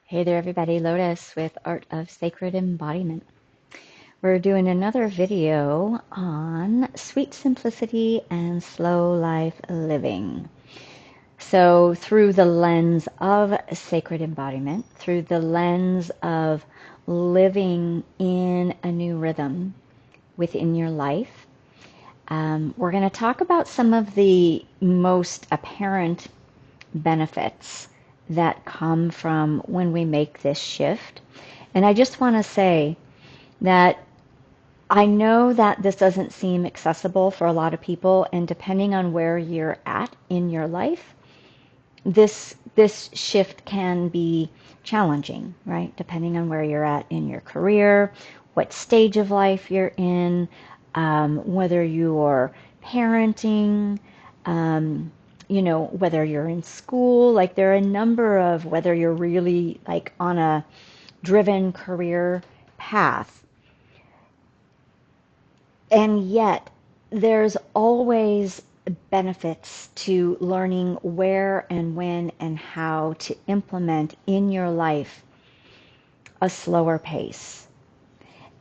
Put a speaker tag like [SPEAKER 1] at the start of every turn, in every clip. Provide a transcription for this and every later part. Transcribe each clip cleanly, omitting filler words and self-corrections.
[SPEAKER 1] Hey there everybody, Lotus with Art of Sacred Embodiment. We're doing another video on sweet simplicity and slow life living. So through the lens of sacred embodiment, through the lens of living in a new rhythm within your life, we're going to talk about some of the most apparent benefits that come from when we make this shift. And I just want to say that I know that this doesn't seem accessible for a lot of people, and depending on where you're at in your life, this shift can be challenging, right? Depending on where you're at in your career, what stage of life you're in, whether you're parenting, whether you're in school, like there are a number of, whether you're really like on a driven career path. And yet there's always benefits to learning where and when and how to implement in your life a slower pace,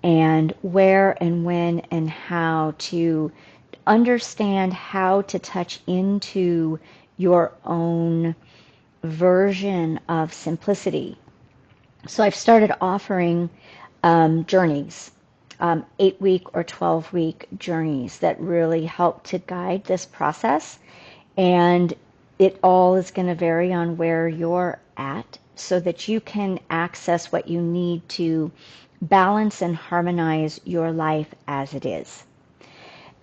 [SPEAKER 1] and where and when and how to understand how to touch into your own version of simplicity. So I've started offering journeys, 8-week or 12-week journeys that really help to guide this process. And it all is going to vary on where you're at so that you can access what you need to balance and harmonize your life as it is.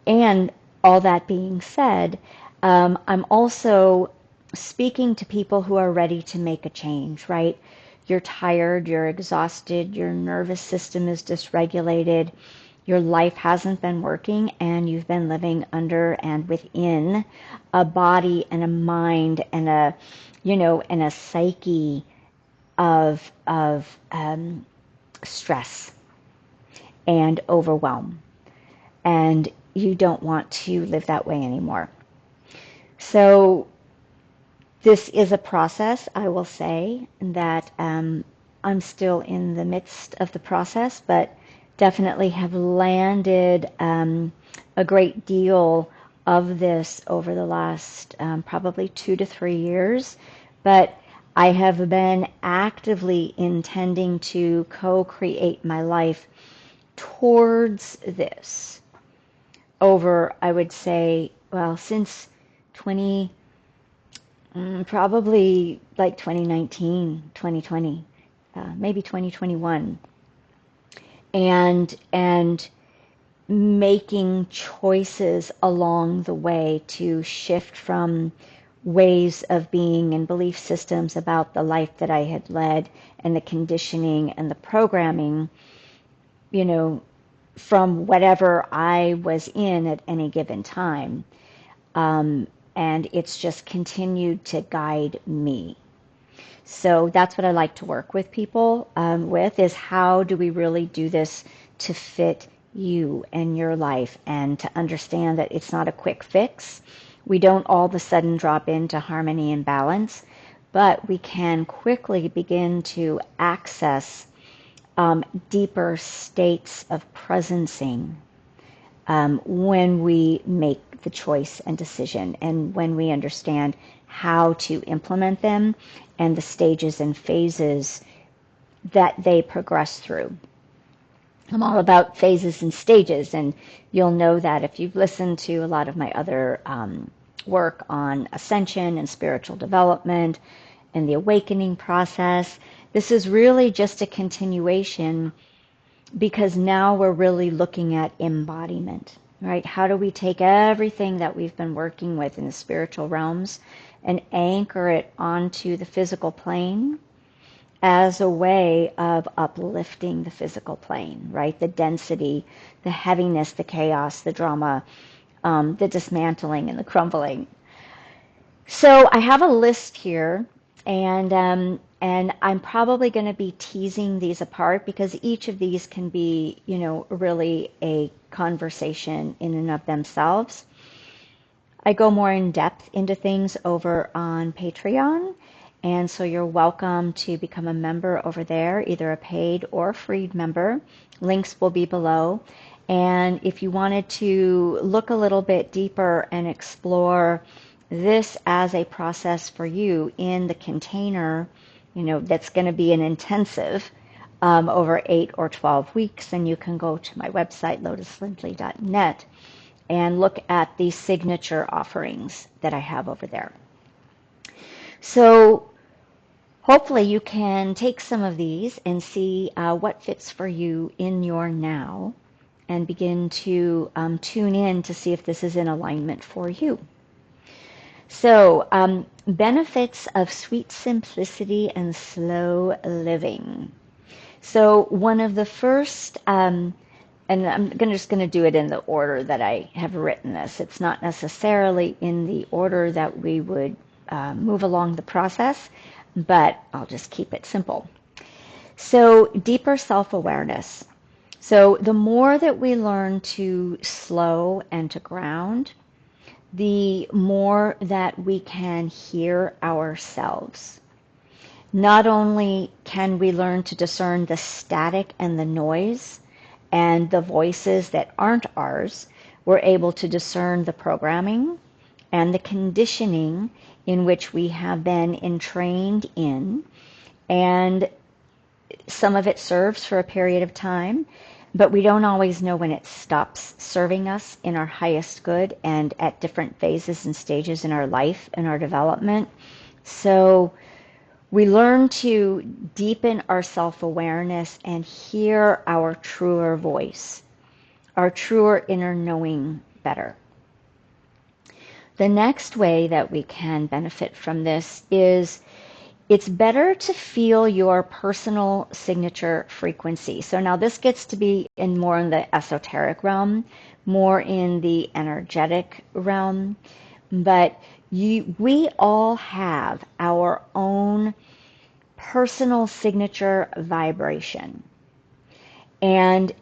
[SPEAKER 1] And all that being said, I'm also speaking to people who are ready to make a change, right? You're tired, you're exhausted, your nervous system is dysregulated, your life hasn't been working, and you've been living under and within a body and a mind and a psyche of stress and overwhelm. And you don't want to live that way anymore. So this is a process, I will say, that I'm still in the midst of the process, but definitely have landed a great deal of this over the last probably 2 to 3 years. But I have been actively intending to co-create my life towards this over, I would say, well, since probably like 2019, 2020, maybe 2021, and making choices along the way to shift from ways of being and belief systems about the life that I had led and the conditioning and the programming, from whatever I was in at any given time. And it's just continued to guide me. So that's what I like to work with people with, is how do we really do this to fit you and your life, and to understand that it's not a quick fix. We don't all of a sudden drop into harmony and balance, but we can quickly begin to access deeper states of presencing when we make the choice and decision, and when we understand how to implement them and the stages and phases that they progress through. I'm all about phases and stages, and you'll know that if you've listened to a lot of my other work on ascension and spiritual development and the awakening process. This is really just a continuation, because now we're really looking at embodiment, right? How do we take everything that we've been working with in the spiritual realms and anchor it onto the physical plane as a way of uplifting the physical plane, right? The density, the heaviness, the chaos, the drama, the dismantling and the crumbling. So I have a list here, and I'm probably going to be teasing these apart, because each of these can be, really a conversation in and of themselves. I go more in depth into things over on Patreon, And so you're welcome to become a member over there, either a paid or free member. Links will be below. And if you wanted to look a little bit deeper and explore this as a process for you in the container, that's going to be an intensive over 8 or 12 weeks, then you can go to my website, lotuslindley.net, and look at the signature offerings that I have over there. So hopefully you can take some of these and see what fits for you in your now, and begin to tune in to see if this is in alignment for you. So, benefits of sweet simplicity and slow living. So one of the first, and I'm just going to do it in the order that I have written this. It's not necessarily in the order that we would move along the process, but I'll just keep it simple. So deeper self-awareness. So the more that we learn to slow and to ground, the more that we can hear ourselves. Not only can we learn to discern the static and the noise and the voices that aren't ours, we're able to discern the programming and the conditioning in which we have been entrained in, and some of it serves for a period of time, but we don't always know when it stops serving us in our highest good and at different phases and stages in our life and our development. So we learn to deepen our self-awareness and hear our truer voice, our truer inner knowing better. The next way that we can benefit from this is it's better to feel your personal signature frequency. So now this gets to be more in the esoteric realm, more in the energetic realm, but we all have our own personal signature vibration. And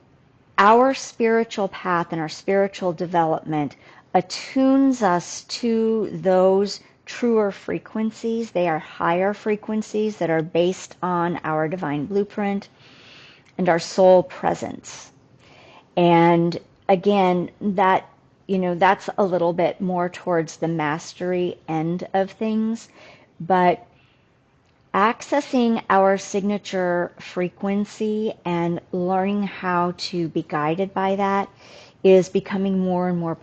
[SPEAKER 1] our spiritual path and our spiritual development attunes us to those truer frequencies. They are higher frequencies that are based on our divine blueprint and our soul presence. And again, that's a little bit more towards the mastery end of things, but accessing our signature frequency and learning how to be guided by that is becoming more and more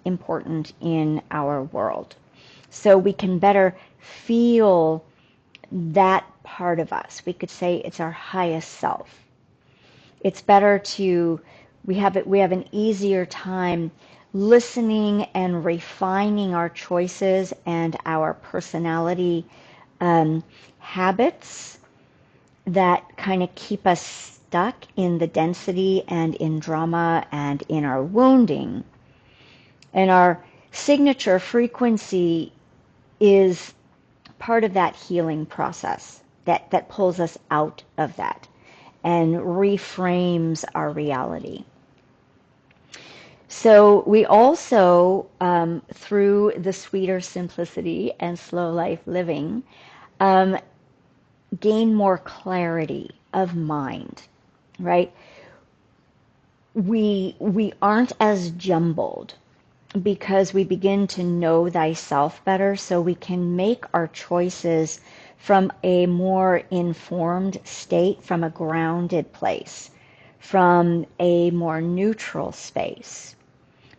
[SPEAKER 1] important in our world. So we can better feel that part of us. We could say it's our highest self. It's better we have an easier time listening and refining our choices and our personality habits that kind of keep us stuck in the density and in drama and in our wounding. And our signature frequency is part of that healing process that pulls us out of that and reframes our reality. So we also, through the sweeter simplicity and slow life living, gain more clarity of mind, right? We aren't as jumbled because we begin to know thyself better, so we can make our choices from a more informed state, from a grounded place, from a more neutral space,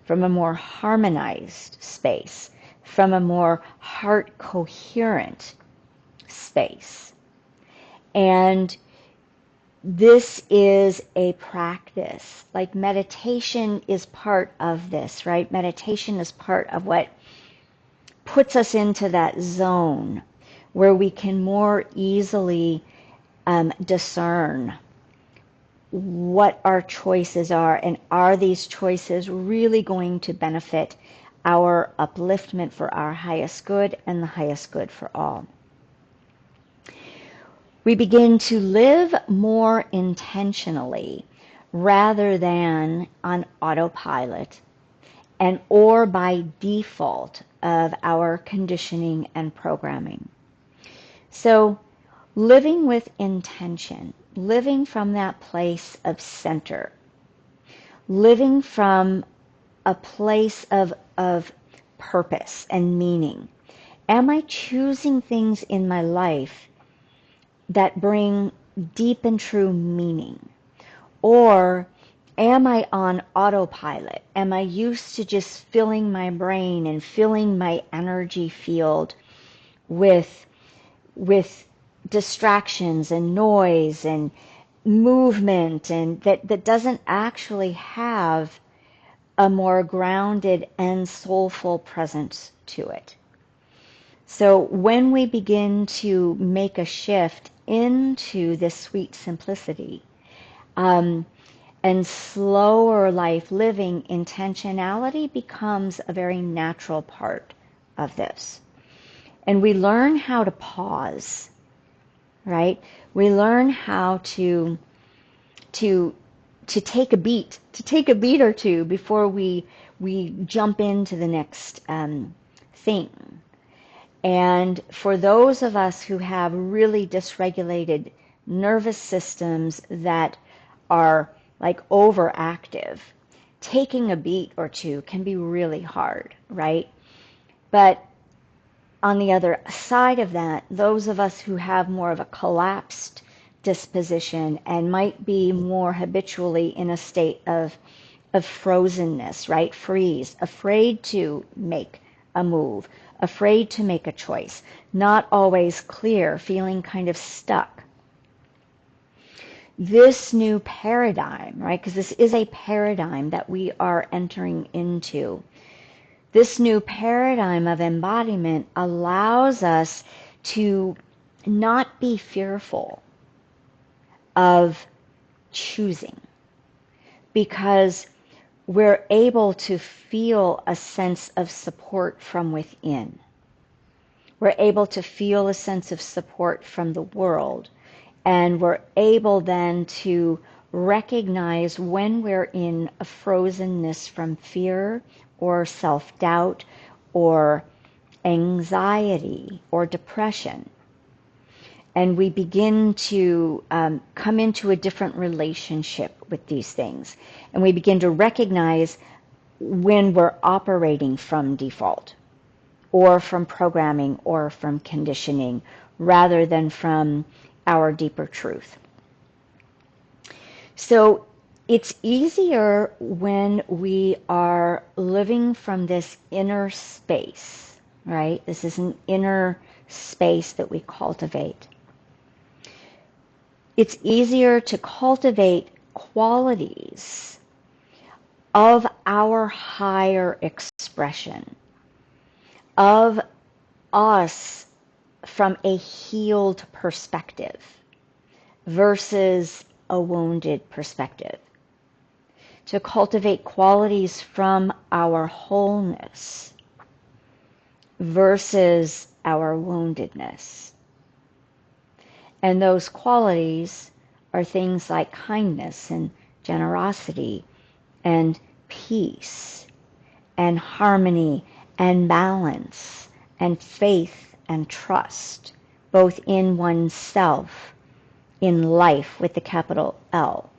[SPEAKER 1] from a more harmonized space, from a more heart coherent space. And this is a practice. Like meditation is part of this, right? Meditation is part of what puts us into that zone where we can more easily discern what our choices are, and are these choices really going to benefit our upliftment for our highest good and the highest good for all. We begin to live more intentionally rather than on autopilot and or by default of our conditioning and programming. So living with intention, living from that place of center, living from a place of purpose and meaning. Am I choosing things in my life that bring deep and true meaning? Or am I on autopilot? Am I used to just filling my brain and filling my energy field with distractions and noise and movement, and that doesn't actually have a more grounded and soulful presence to it? So when we begin to make a shift into this sweet simplicity, and slower life living, intentionality becomes a very natural part of this. And we learn how to pause, right? We learn how to take a beat, or two before we jump into the next thing. And for those of us who have really dysregulated nervous systems that are like overactive, taking a beat or two can be really hard, right? But on the other side of that, those of us who have more of a collapsed disposition and might be more habitually in a state of frozenness, right? Freeze, afraid to make a move, afraid to make a choice, not always clear, feeling kind of stuck. This new paradigm, right? Because this is a paradigm that we are entering into. This new paradigm of embodiment allows us to not be fearful of choosing, because we're able to feel a sense of support from within. We're able to feel a sense of support from the world, and we're able then to recognize when we're in a frozenness from fear or self-doubt or anxiety or depression. And we begin to come into a different relationship with these things. And we begin to recognize when we're operating from default or from programming or from conditioning rather than from our deeper truth. So it's easier when we are living from this inner space, right? This is an inner space that we cultivate. It's easier to cultivate qualities of our higher expression, of us from a healed perspective versus a wounded perspective. To cultivate qualities from our wholeness versus our woundedness. And those qualities are things like kindness and generosity and peace and harmony and balance and faith and trust, both in oneself, in life with the capital L,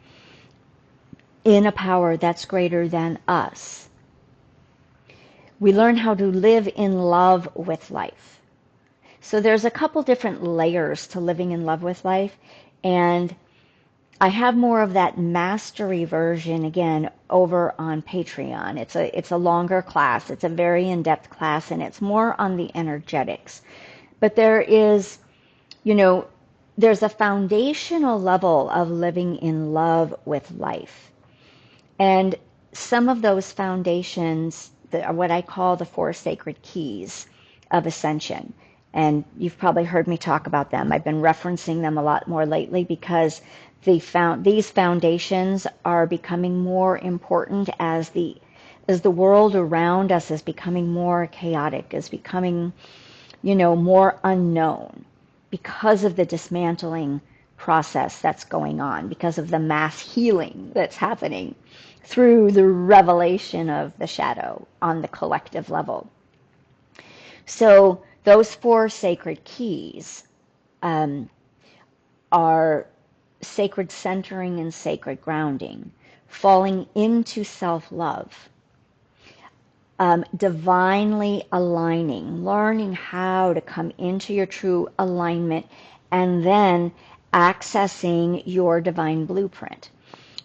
[SPEAKER 1] in a power that's greater than us. We learn how to live in love with life. So there's a couple different layers to living in love with life, and I have more of that mastery version again over on Patreon. It's a longer class. It's a very in-depth class, and it's more on the energetics. But there is, there's a foundational level of living in love with life. And some of those foundations are what I call the 4 sacred keys of ascension. And you've probably heard me talk about them. I've been referencing them a lot more lately because these foundations are becoming more important as the world around us is becoming more chaotic, is becoming, more unknown because of the dismantling process that's going on, because of the mass healing that's happening through the revelation of the shadow on the collective level. So those 4 sacred keys our sacred centering and sacred grounding, falling into self-love, divinely aligning, learning how to come into your true alignment, and then accessing your divine blueprint.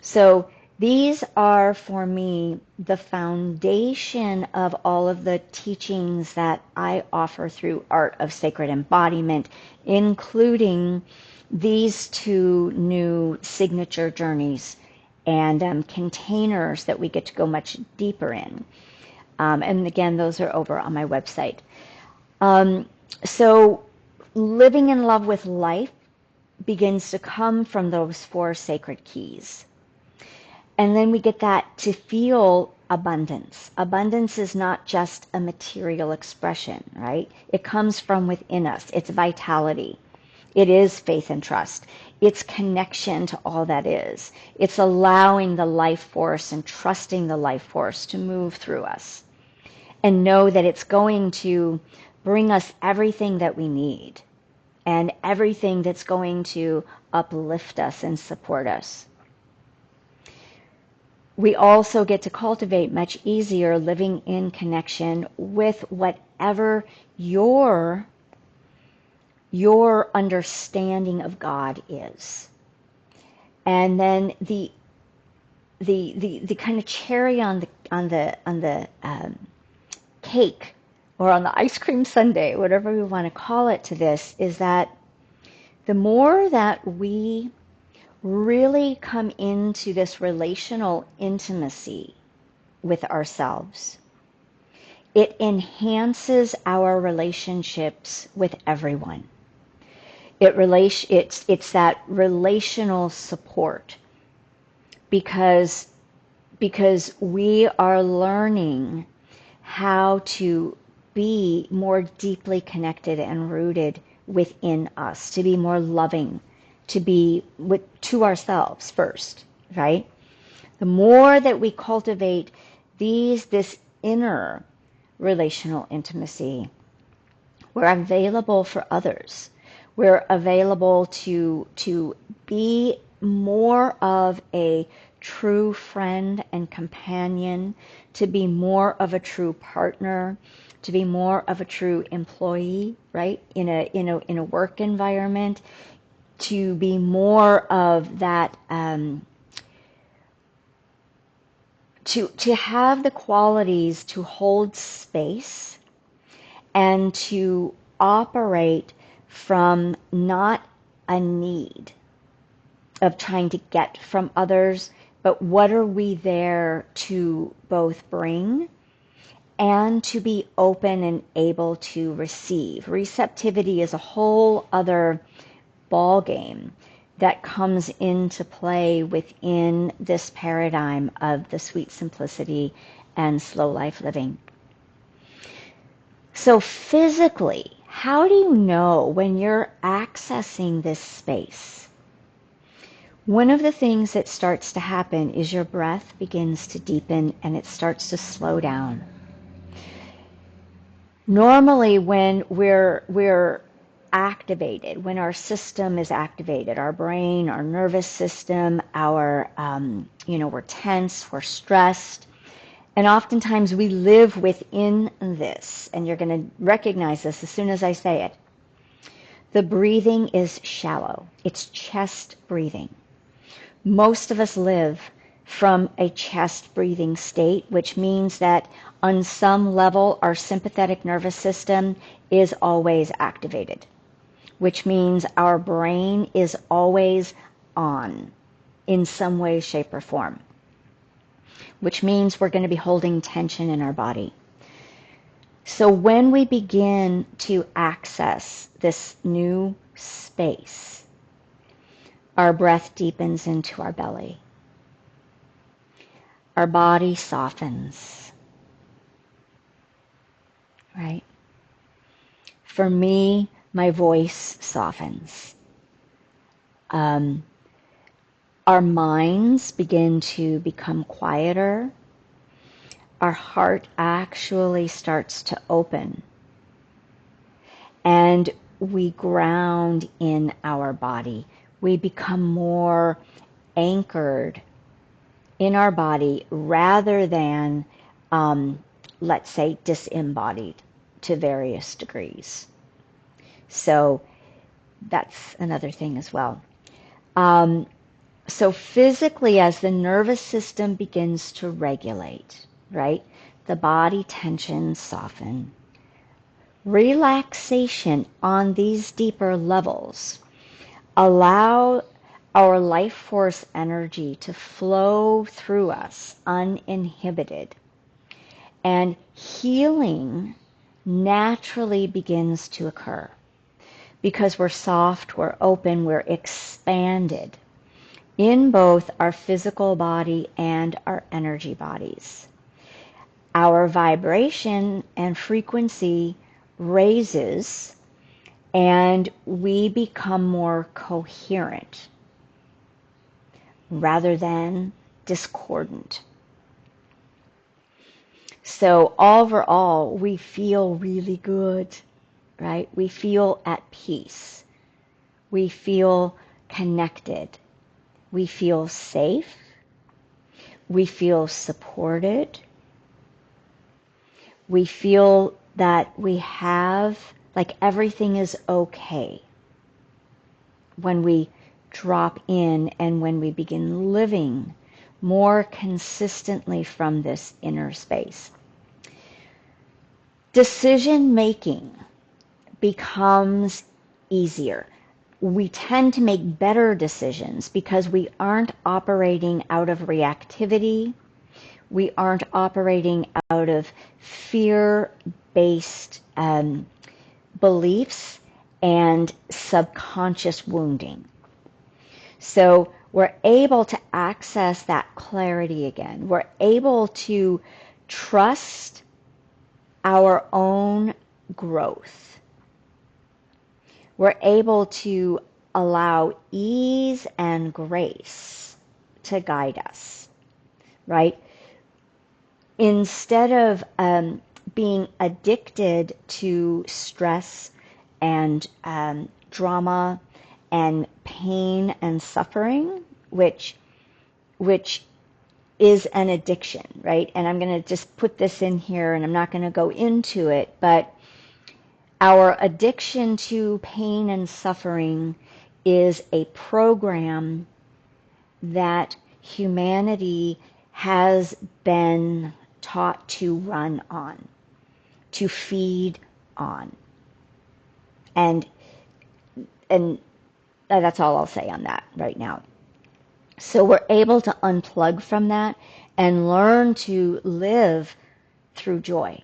[SPEAKER 1] So these are, for me, the foundation of all of the teachings that I offer through Art of Sacred Embodiment, including these two new signature journeys and containers that we get to go much deeper in. And again, those are over on my website. So living in love with life begins to come from those four sacred keys. And then we get that to feel abundance. Abundance is not just a material expression, right? It comes from within us. It's vitality. It is faith and trust. It's connection to all that is. It's allowing the life force and trusting the life force to move through us. And know that it's going to bring us everything that we need and everything that's going to uplift us and support us. We also get to cultivate much easier living in connection with whatever your understanding of God is. And then the kind of cherry on the cake or on the ice cream sundae, whatever we want to call it, to this is that the more that we really come into this relational intimacy with ourselves, it enhances our relationships with everyone. It's that relational support because we are learning how to be more deeply connected and rooted within us, to be more loving, to be to ourselves first, right? The more that we cultivate this inner relational intimacy, we're available for others. We're available to be more of a true friend and companion, to be more of a true partner, to be more of a true employee, right? In a work environment, to be more of that, to have the qualities to hold space and to operate from not a need of trying to get from others, but what are we there to both bring and to be open and able to receive. Receptivity is a whole other ball game that comes into play within this paradigm of the sweet simplicity and slow life living. So physically, how do you know when you're accessing this space? One of the things that starts to happen is your breath begins to deepen and it starts to slow down. Normally, when we're activated, when our system is activated, our brain, our nervous system, our we're tense, we're stressed, and oftentimes we live within this, and you're going to recognize this as soon as I say it. The breathing is shallow. It's chest breathing. Most of us live from a chest breathing state, which means that on some level our sympathetic nervous system is always activated, which means our brain is always on in some way, shape, or form, which means we're going to be holding tension in our body. So when we begin to access this new space, our breath deepens into our belly. Our body softens, right? For me, my voice softens. Our minds begin to become quieter. Our heart actually starts to open. And we ground in our body. We become more anchored in our body rather than, let's say, disembodied to various degrees. So that's another thing as well. So physically, as the nervous system begins to regulate, right, the body tensions soften. Relaxation on these deeper levels allow our life force energy to flow through us uninhibited. And healing naturally begins to occur because we're soft, we're open, we're expanded in both our physical body and our energy bodies. Our vibration and frequency raises and we become more coherent rather than discordant. So overall, we feel really good, right? We feel at peace. We feel connected. We feel safe. We feel supported. We feel that we have, like everything is okay when we drop in and when we begin living more consistently from this inner space. Decision making becomes easier. We tend to make better decisions because we aren't operating out of reactivity. We aren't operating out of fear-based beliefs and subconscious wounding. So we're able to access that clarity again. We're able to trust our own growth. We're able to allow ease and grace to guide us, right? Instead of being addicted to stress and drama and pain and suffering, which is an addiction, right? And I'm going to just put this in here and I'm not going to go into it, but our addiction to pain and suffering is a program that humanity has been taught to run on, to feed on. And that's all I'll say on that right now. So we're able to unplug from that and learn to live through joy.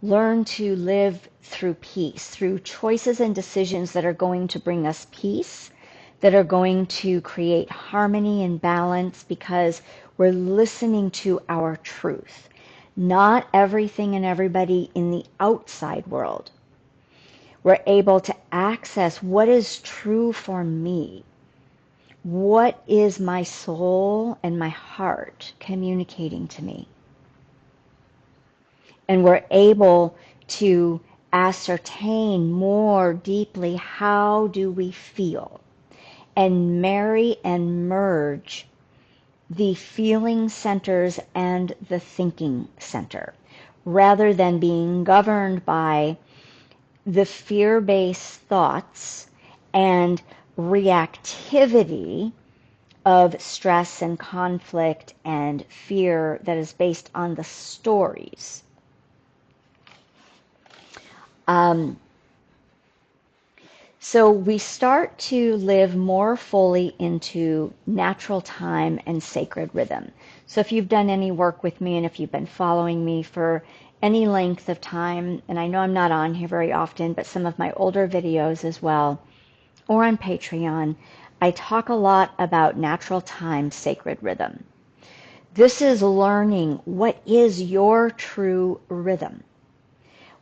[SPEAKER 1] Learn to live through peace, through choices and decisions that are going to bring us peace, that are going to create harmony and balance because we're listening to our truth. Not everything and everybody in the outside world. We're able to access what is true for me. What is my soul and my heart communicating to me? And we're able to ascertain more deeply how do we feel and marry and merge the feeling centers and the thinking center rather than being governed by the fear-based thoughts and reactivity of stress and conflict and fear that is based on the stories. So we start to live more fully into natural time and sacred rhythm. So if you've done any work with me and if you've been following me for any length of time, and I know I'm not on here very often, but some of my older videos as well, or on Patreon, I talk a lot about natural time, sacred rhythm. This is learning what is your true rhythm.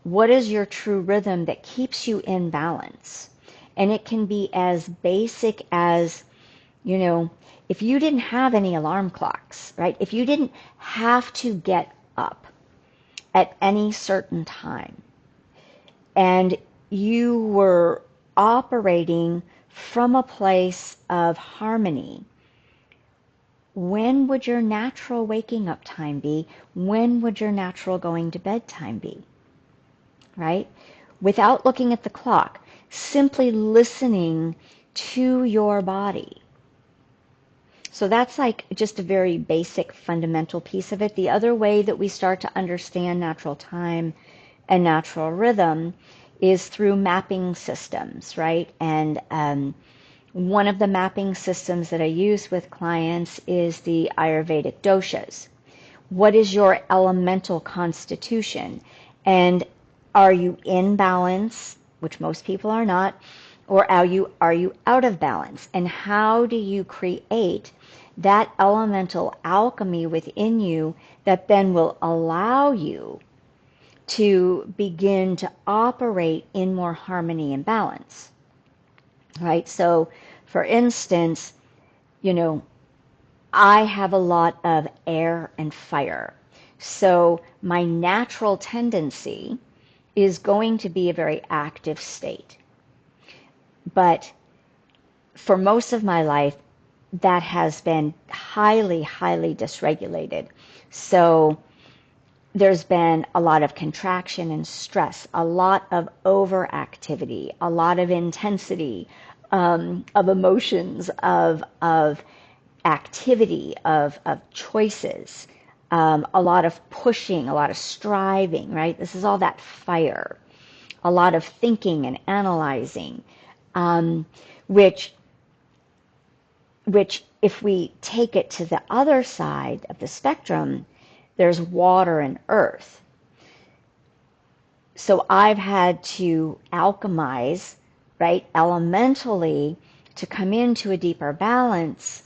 [SPEAKER 1] What is your true rhythm that keeps you in balance? And it can be as basic as, if you didn't have any alarm clocks, right? If you didn't have to get up at any certain time and you were operating from a place of harmony, when would your natural waking up time be? When would your natural going to bed time be? Right? Without looking at the clock, simply listening to your body. So that's like just a very basic fundamental piece of it. The other way that we start to understand natural time and natural rhythm is through mapping systems, right? And one of the mapping systems that I use with clients is the Ayurvedic doshas. What is your elemental constitution? And are you in balance, which most people are not, or are you out of balance? And how do you create that elemental alchemy within you that then will allow you to begin to operate in more harmony and balance? Right? So, for instance, I have a lot of air and fire. So my natural tendency is going to be a very active state. But for most of my life, that has been highly, highly dysregulated. So there's been a lot of contraction and stress, a lot of overactivity, a lot of intensity, of emotions, of activity, of choices, a lot of pushing, a lot of striving, right? This is all that fire. A lot of thinking and analyzing, which if we take it to the other side of the spectrum, there's water and earth. So I've had to alchemize, right, elementally to come into a deeper balance,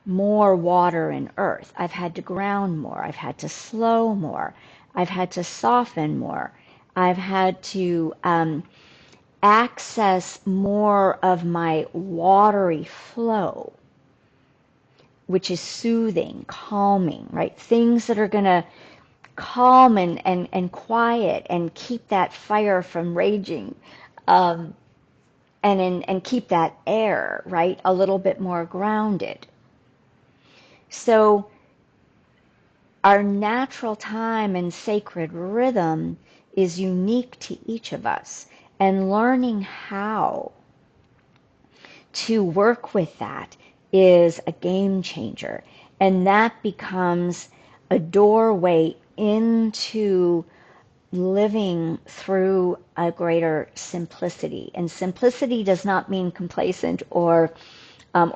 [SPEAKER 1] more water and earth. I've had to ground more. I've had to slow more. I've had to soften more. I've had to access more of my watery flow, which is soothing, calming, right? Things that are going to calm and quiet and keep that fire from raging, and keep that air, right, a little bit more grounded. So our natural time and sacred rhythm is unique to each of us, and learning how to work with that is a game changer, and that becomes a doorway into living through a greater simplicity. And simplicity does not mean complacent or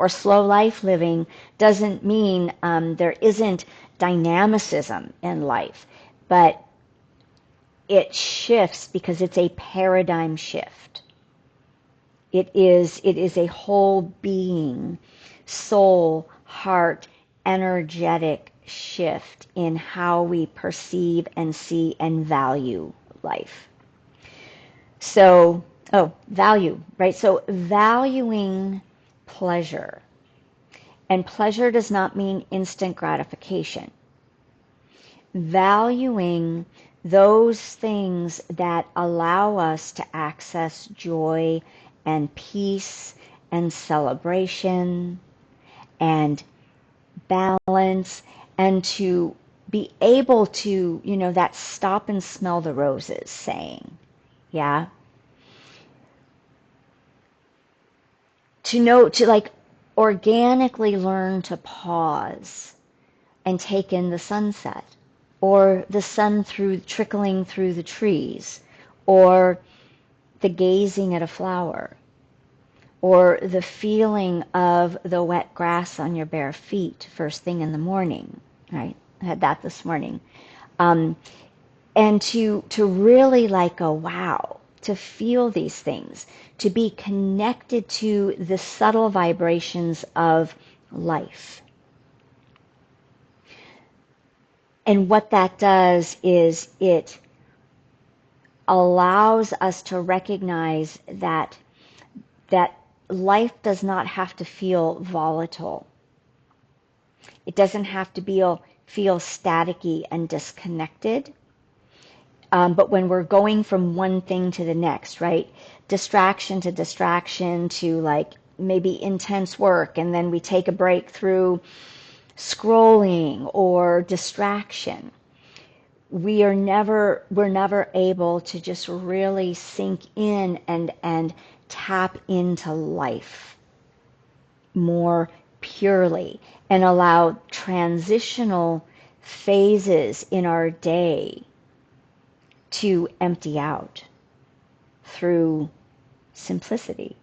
[SPEAKER 1] slow life living. Doesn't mean there isn't dynamicism in life, but it shifts because it's a paradigm shift. It is a whole being, soul, heart, energetic shift in how we perceive and see and value life. So, value, right? So valuing pleasure. And pleasure does not mean instant gratification. Valuing those things that allow us to access joy and peace and celebration and balance, and to be able to, that stop and smell the roses saying, yeah? To like organically learn to pause and take in the sunset, or the sun trickling through the trees, or the gazing at a flower, or the feeling of the wet grass on your bare feet first thing in the morning, right? I had that this morning. And to really like go, wow, to feel these things, to be connected to the subtle vibrations of life. And what that does is it allows us to recognize that life does not have to feel volatile. It doesn't have to feel staticky and disconnected. But when we're going from one thing to the next, right, distraction to distraction to like maybe intense work, and then we take a break through scrolling or distraction. We're never able to just really sink in and tap into life more purely and allow transitional phases in our day to empty out through simplicity,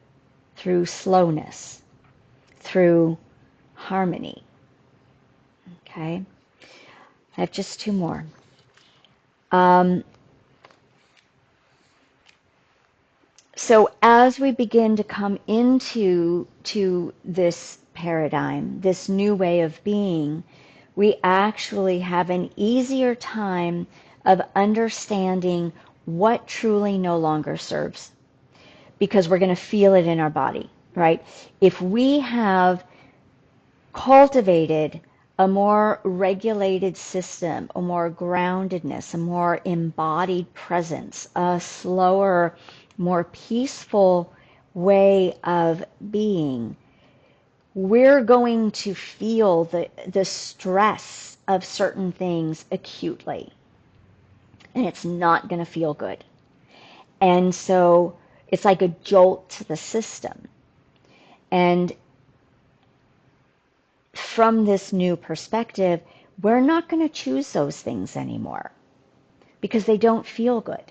[SPEAKER 1] through slowness, through harmony. Okay, I have just two more. So as we begin to come into this paradigm, this new way of being, we actually have an easier time of understanding what truly no longer serves, because we're going to feel it in our body, right? If we have cultivated a more regulated system, a more groundedness, a more embodied presence, a slower, more peaceful way of being, we're going to feel the stress of certain things acutely. And it's not going to feel good. And so it's like a jolt to the system. And from this new perspective, we're not going to choose those things anymore because they don't feel good,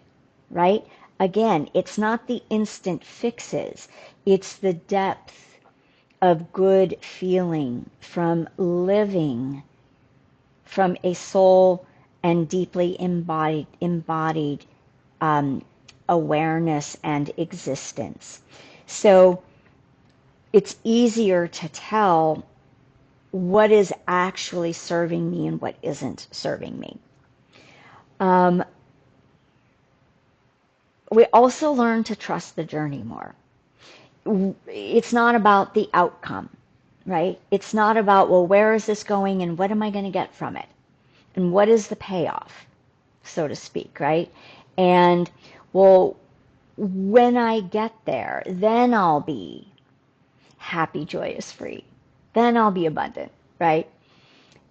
[SPEAKER 1] right? Again, it's not the instant fixes. It's the depth of good feeling from living from a soul and deeply embodied awareness and existence. So it's easier to tell what is actually serving me and what isn't serving me. We also learn to trust the journey more. It's not about the outcome, right? It's not about, well, where is this going and what am I going to get from it? And what is the payoff, so to speak, right? And, well, when I get there, then I'll be happy, joyous, free. Then I'll be abundant, right?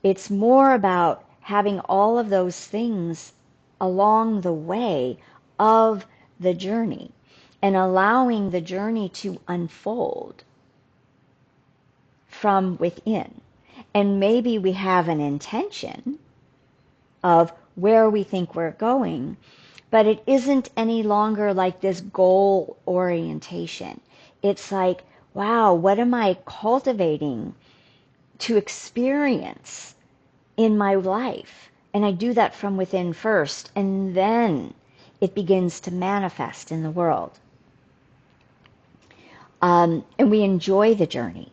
[SPEAKER 1] It's more about having all of those things along the way of the journey and allowing the journey to unfold from within. And maybe we have an intention of where we think we're going, but it isn't any longer like this goal orientation. It's like, wow, what am I cultivating to experience in my life? And I do that from within first, and then it begins to manifest in the world. And we enjoy the journey,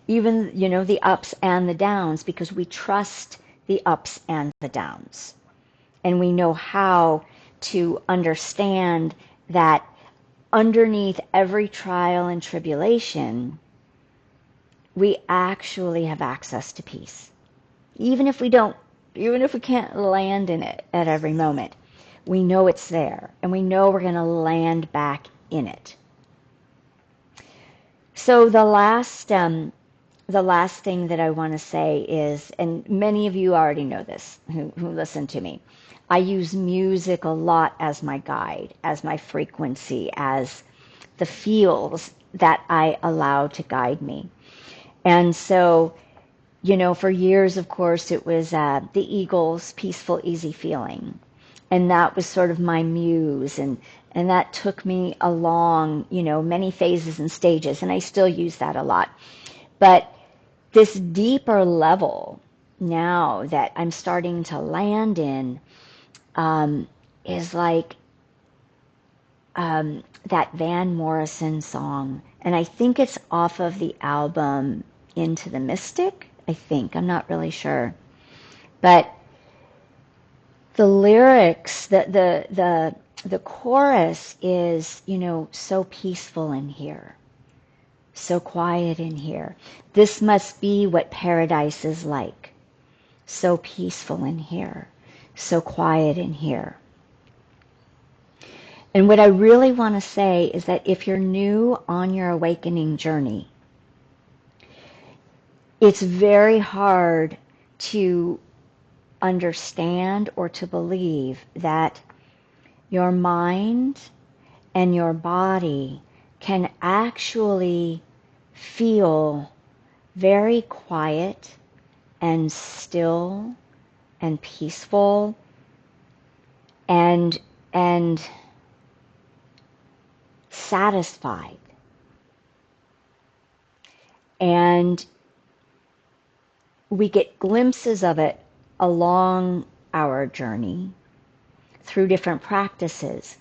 [SPEAKER 1] even, the ups and the downs, because we trust the ups and the downs. And we know how to understand that underneath every trial and tribulation, we actually have access to peace. Even if we can't land in it at every moment, we know it's there, and we know we're going to land back in it. So the last thing that I want to say is, and many of you already know this who listen to me, I use music a lot as my guide, as my frequency, as the feels that I allow to guide me. And so, for years, of course, it was the Eagles' Peaceful, Easy Feeling. And that was sort of my muse. And that took me along, many phases and stages. And I still use that a lot. But this deeper level now that I'm starting to land in is like that Van Morrison song. And I think it's off of the album Into the Mystic. I'm not really sure. But the lyrics, the chorus is, so peaceful in here, so quiet in here. This must be what paradise is like. So peaceful in here, so quiet in here. And what I really want to say is that if you're new on your awakening journey, it's very hard to understand or to believe that your mind and your body can actually feel very quiet and still and peaceful and satisfied. And we get glimpses of it along our journey through different practices.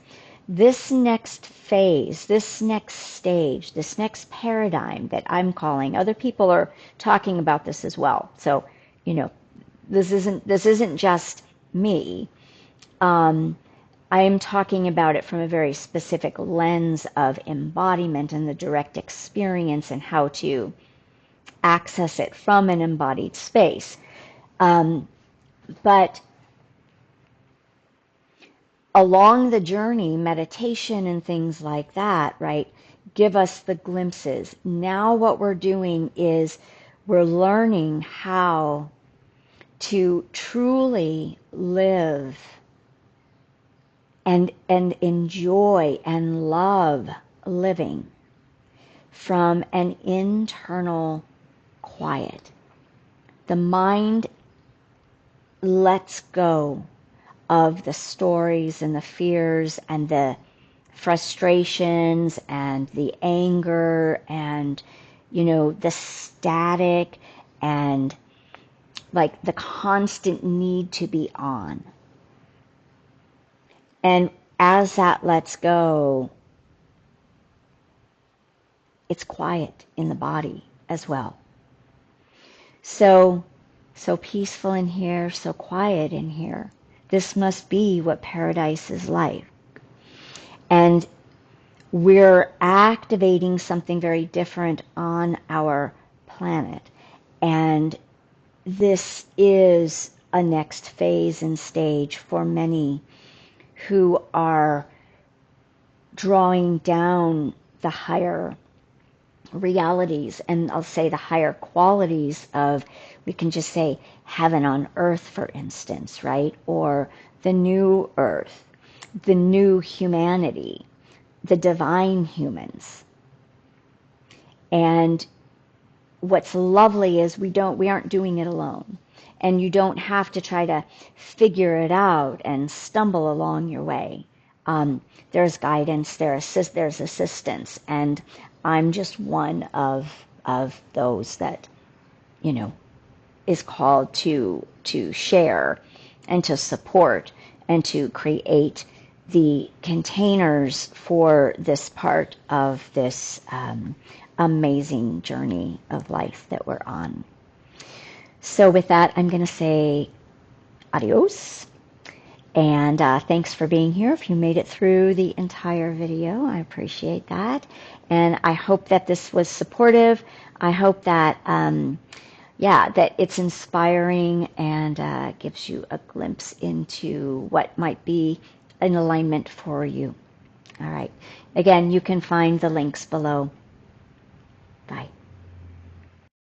[SPEAKER 1] This next phase, this next stage, this next paradigm that I'm calling, other people are talking about this as well. So, you know, this isn't just me. I am talking about it from a very specific lens of embodiment and the direct experience and how to access it from an embodied space. But along the journey, meditation and things like that, right, give us the glimpses. Now what we're doing is we're learning how to truly live and enjoy and love living from an internal quiet. The mind lets go of the stories and the fears and the frustrations and the anger and, you know, the static and like the constant need to be on. And as that lets go, it's quiet in the body as well. So peaceful in here, so quiet in here. This must be what paradise is like. And we're activating something very different on our planet. And this is a next phase and stage for many who are drawing down the higher realities, and I'll say the higher qualities of, we can just say heaven on earth, for instance, right? Or the new earth, the new humanity, the divine humans. And what's lovely is we aren't doing it alone. And you don't have to try to figure it out and stumble along your way. There's guidance, there's assistance, and I'm just one of those that, you know, is called to share and to support and to create the containers for this part of this amazing journey of life that we're on. So with that, I'm going to say adios. And thanks for being here. If you made it through the entire video, I appreciate that. And I hope that this was supportive. I hope that, that it's inspiring and gives you a glimpse into what might be an alignment for you. All right. Again, you can find the links below. Bye.